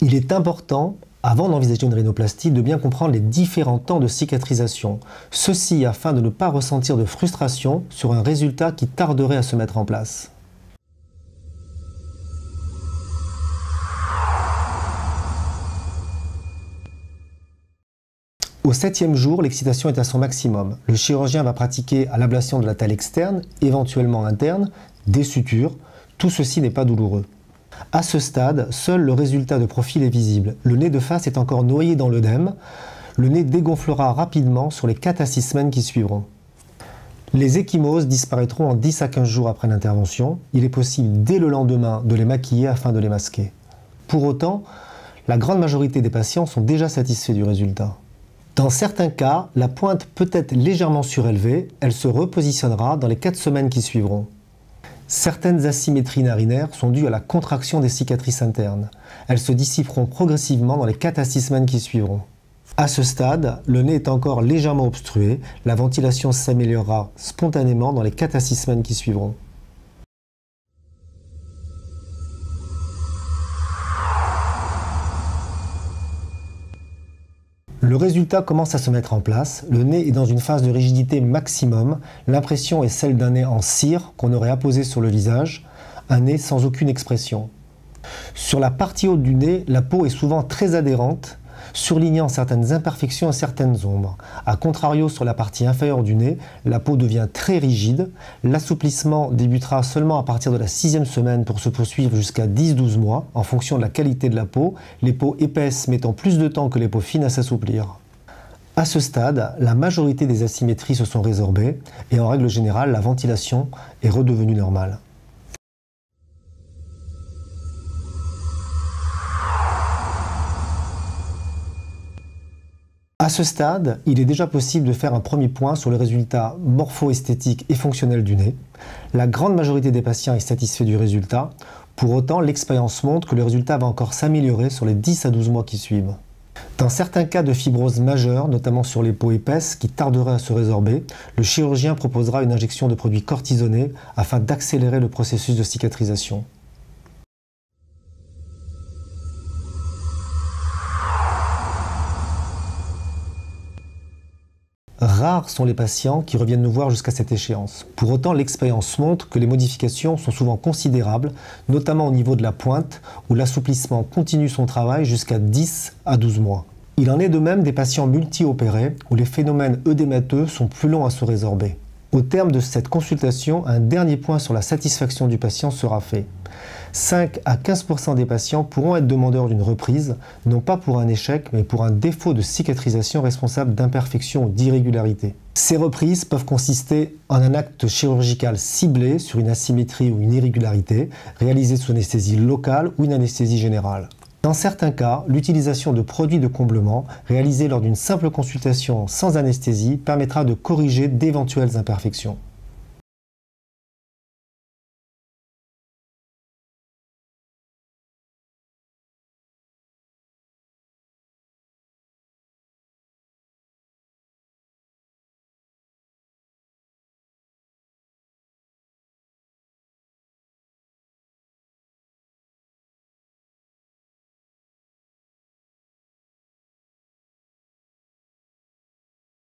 Il est important, avant d'envisager une rhinoplastie, de bien comprendre les différents temps de cicatrisation. Ceci afin de ne pas ressentir de frustration sur un résultat qui tarderait à se mettre en place. Au 7e jour, l'excitation est à son maximum. Le chirurgien va pratiquer à l'ablation de la taille externe, éventuellement interne, des sutures. Tout ceci n'est pas douloureux. À ce stade, seul le résultat de profil est visible. Le nez de face est encore noyé dans l'œdème. Le nez dégonflera rapidement sur les 4 à 6 semaines qui suivront. Les ecchymoses disparaîtront en 10 à 15 jours après l'intervention. Il est possible dès le lendemain de les maquiller afin de les masquer. Pour autant, la grande majorité des patients sont déjà satisfaits du résultat. Dans certains cas, la pointe peut être légèrement surélevée. Elle se repositionnera dans les 4 semaines qui suivront. Certaines asymétries narinaires sont dues à la contraction des cicatrices internes. Elles se dissiperont progressivement dans les 4 à 6 semaines qui suivront. À ce stade, le nez est encore légèrement obstrué. La ventilation s'améliorera spontanément dans les 4 à 6 semaines qui suivront. Le résultat commence à se mettre en place, le nez est dans une phase de rigidité maximum, l'impression est celle d'un nez en cire qu'on aurait apposé sur le visage, un nez sans aucune expression. Sur la partie haute du nez, la peau est souvent très adhérente, surlignant certaines imperfections et certaines ombres. A contrario, sur la partie inférieure du nez, la peau devient très rigide. L'assouplissement débutera seulement à partir de la 6e semaine pour se poursuivre jusqu'à 10-12 mois, en fonction de la qualité de la peau, les peaux épaisses mettant plus de temps que les peaux fines à s'assouplir. À ce stade, la majorité des asymétries se sont résorbées et en règle générale, la ventilation est redevenue normale. À ce stade, il est déjà possible de faire un premier point sur le résultat morpho-esthétique et fonctionnel du nez. La grande majorité des patients est satisfait du résultat. Pour autant, l'expérience montre que le résultat va encore s'améliorer sur les 10 à 12 mois qui suivent. Dans certains cas de fibrose majeure, notamment sur les peaux épaisses qui tarderaient à se résorber, le chirurgien proposera une injection de produits cortisonnés afin d'accélérer le processus de cicatrisation. Rares sont les patients qui reviennent nous voir jusqu'à cette échéance. Pour autant, l'expérience montre que les modifications sont souvent considérables, notamment au niveau de la pointe, où l'assouplissement continue son travail jusqu'à 10 à 12 mois. Il en est de même des patients multi-opérés, où les phénomènes œdémateux sont plus longs à se résorber. Au terme de cette consultation, un dernier point sur la satisfaction du patient sera fait. 5 à 15% des patients pourront être demandeurs d'une reprise, non pas pour un échec, mais pour un défaut de cicatrisation responsable d'imperfection ou d'irrégularité. Ces reprises peuvent consister en un acte chirurgical ciblé sur une asymétrie ou une irrégularité, réalisé sous anesthésie locale ou une anesthésie générale. Dans certains cas, l'utilisation de produits de comblement, réalisés lors d'une simple consultation sans anesthésie, permettra de corriger d'éventuelles imperfections.